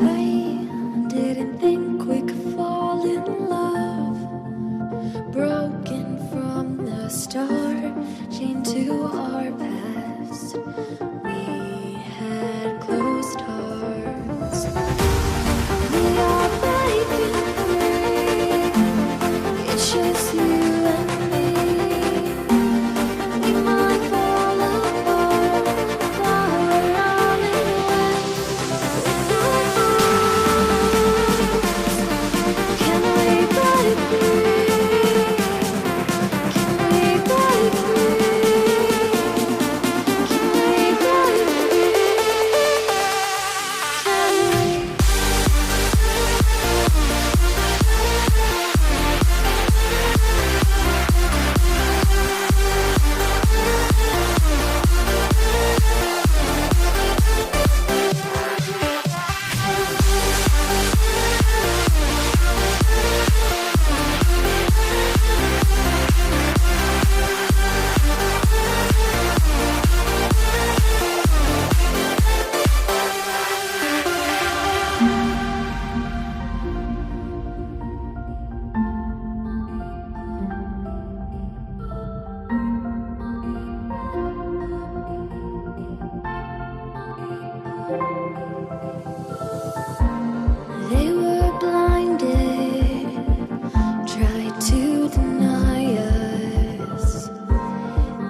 I didn't think we could fall in love. Broken from the start, chained to our past. We had closed hearts. We are breaking free. It's just you and me. We might fall apart, but we're all in love. Can we break free? Can we break free? Can we break free? Can we? They were blinded, tried to deny us.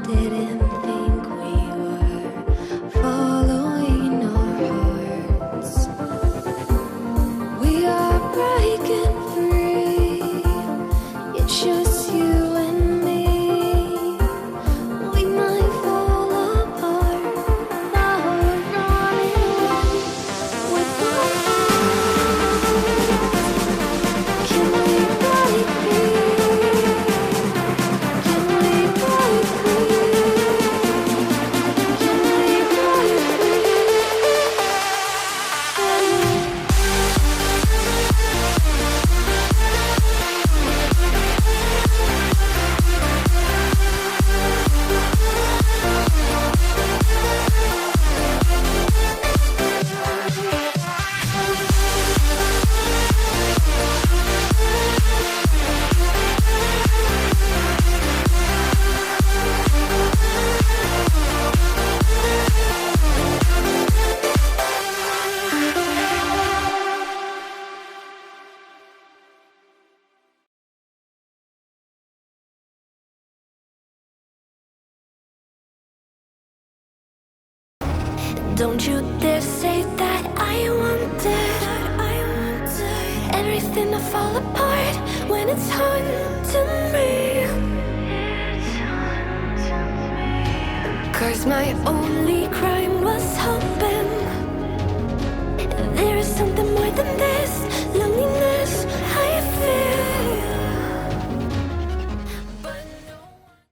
Didn't think we were following our hearts. We are breaking free. It's just you and me. We might fall apart, but we're running away with our Can we break free? Can we break free? Can we break free? Don't you dare say that I wanted everything to fall apart when it's haunting me. 'Cause my only crime was hoping